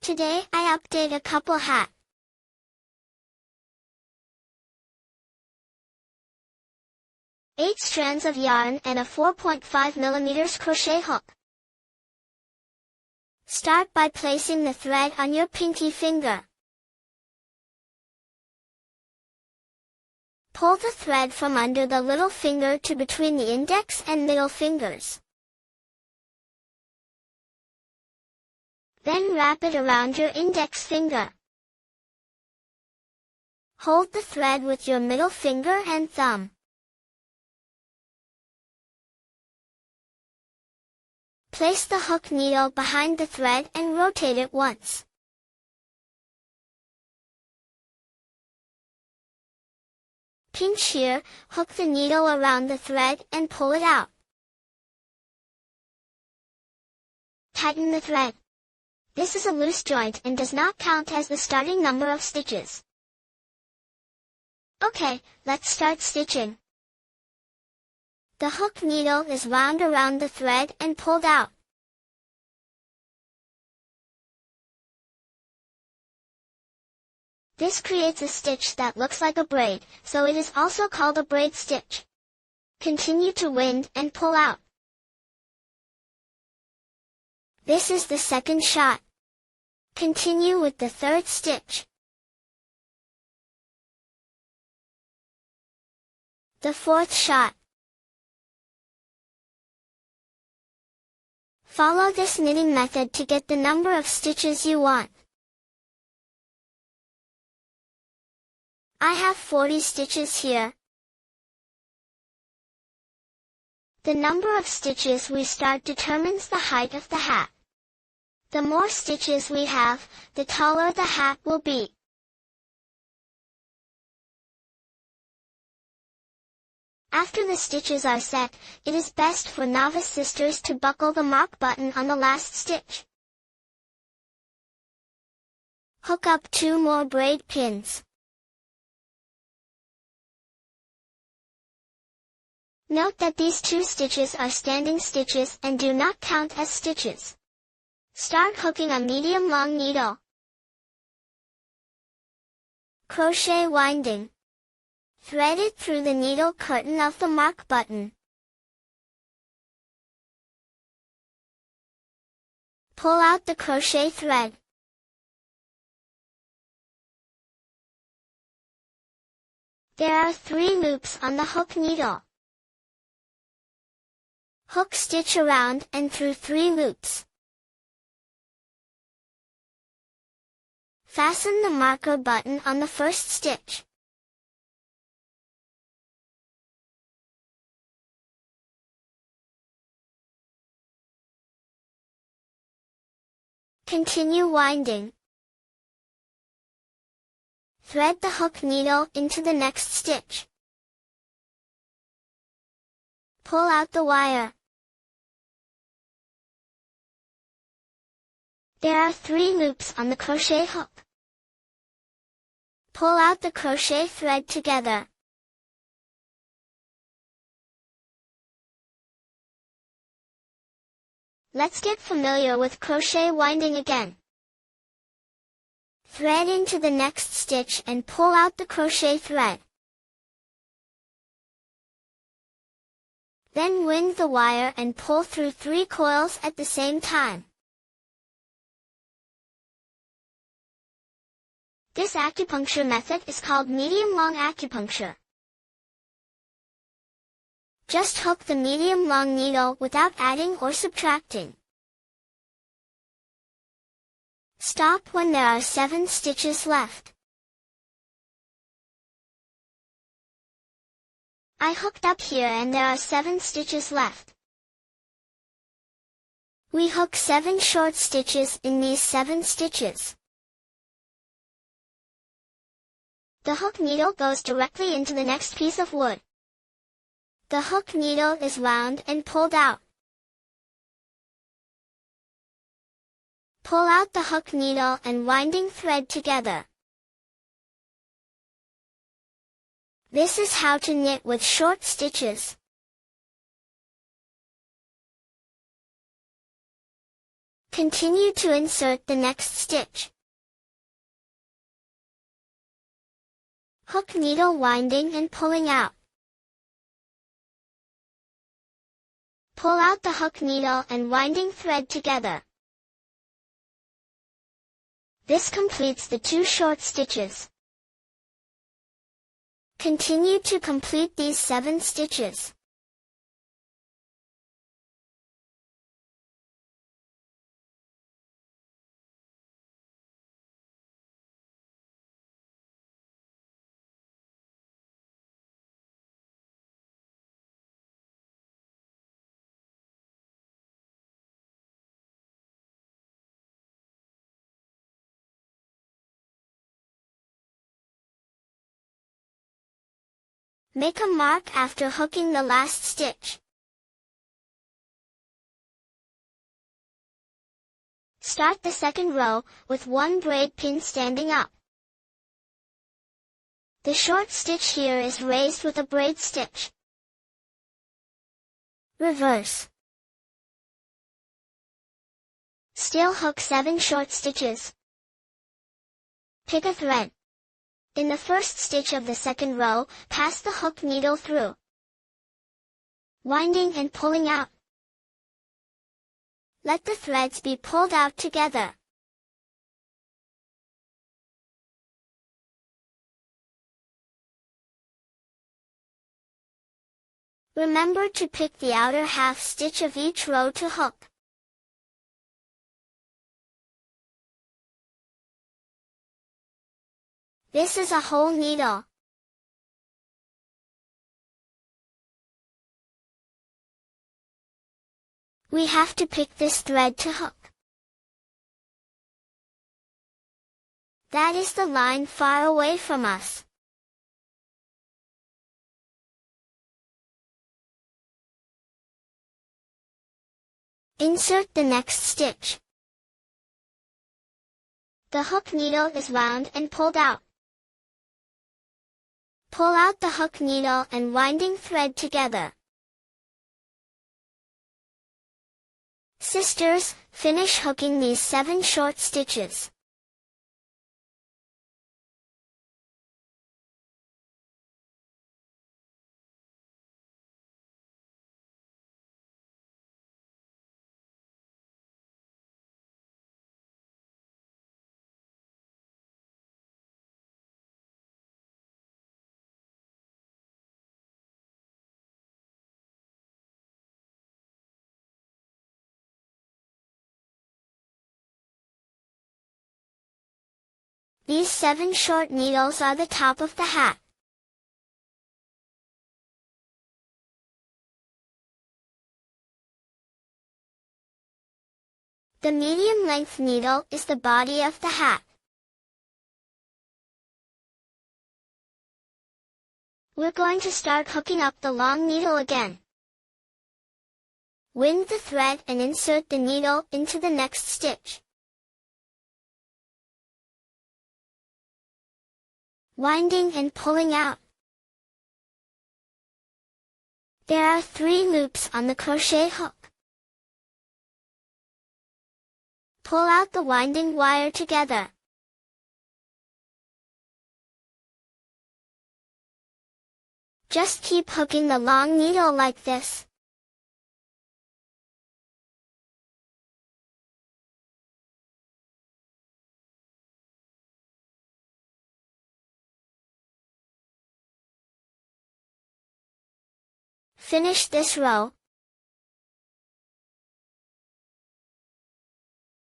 Today I update a couple hat. Eight strands of yarn and a 4.5 mm crochet hook. Start by placing the thread on your pinky finger. Pull the thread from under the little finger to between the index and middle fingers. Then wrap it around your index finger. Hold the thread with your middle finger and thumb. Place the hook needle behind the thread and rotate it once. Pinch here, hook the needle around the thread and pull it out. Tighten the thread. This is a loose joint and does not count as the starting number of stitches. Okay, let's start stitching. The hook needle is wound around the thread and pulled out. This creates a stitch that looks like a braid, so it is also called a braid stitch. Continue to wind and pull out. This is the second shot. Continue with the third stitch. The fourth shot. Follow this knitting method to get the number of stitches you want. I have 40 stitches here. The number of stitches we start determines the height of the hat. The more stitches we have, the taller the hat will be. After the stitches are set, it is best for novice sisters to buckle the mark button on the last stitch. Hook up 2 more braid pins. Note that these 2 stitches are standing stitches and do not count as stitches. Start hooking a medium-long needle. Crochet winding. Thread it through the needle curtain of the mark button. Pull out the crochet thread. There are 3 loops on the hook needle. Hook stitch around and through 3 loops. Fasten the marker button on the first stitch. Continue winding. Thread the hook needle into the next stitch. Pull out the wire. There are 3 loops on the crochet hook. Pull out the crochet thread together. Let's get familiar with crochet winding again. Thread into the next stitch and pull out the crochet thread. Then wind the wire and pull through 3 coils at the same time. This acupuncture method is called medium-long acupuncture. Just hook the medium-long needle without adding or subtracting. Stop when there are 7 stitches left. I hooked up here and there are 7 stitches left. We hook 7 short stitches in these 7 stitches. The hook needle goes directly into the next piece of wood. The hook needle is wound and pulled out. Pull out the hook needle and winding thread together. This is how to knit with short stitches. Continue to insert the next stitch. Hook needle winding and pulling out. Pull out the hook needle and winding thread together. This completes the 2 short stitches. Continue to complete these 7 stitches. Make a mark after hooking the last stitch. Start the second row with 1 braid pin standing up. The short stitch here is raised with a braid stitch. Reverse. Still hook 7 short stitches. Pick a thread. In the first stitch of the second row, pass the hook needle through. Winding and pulling out. Let the threads be pulled out together. Remember to pick the outer half stitch of each row to hook. This is a whole needle. We have to pick this thread to hook. That is the line far away from us. Insert the next stitch. The hook needle is wound and pulled out. Pull out the hook needle and winding thread together. Sisters, finish hooking these 7 short stitches. These 7 short needles are the top of the hat. The medium length needle is the body of the hat. We're going to start hooking up the long needle again. Wind the thread and insert the needle into the next stitch. Winding and pulling out. There are 3 loops on the crochet hook. Pull out the winding wire together. Just keep hooking the long needle like this. Finish this row.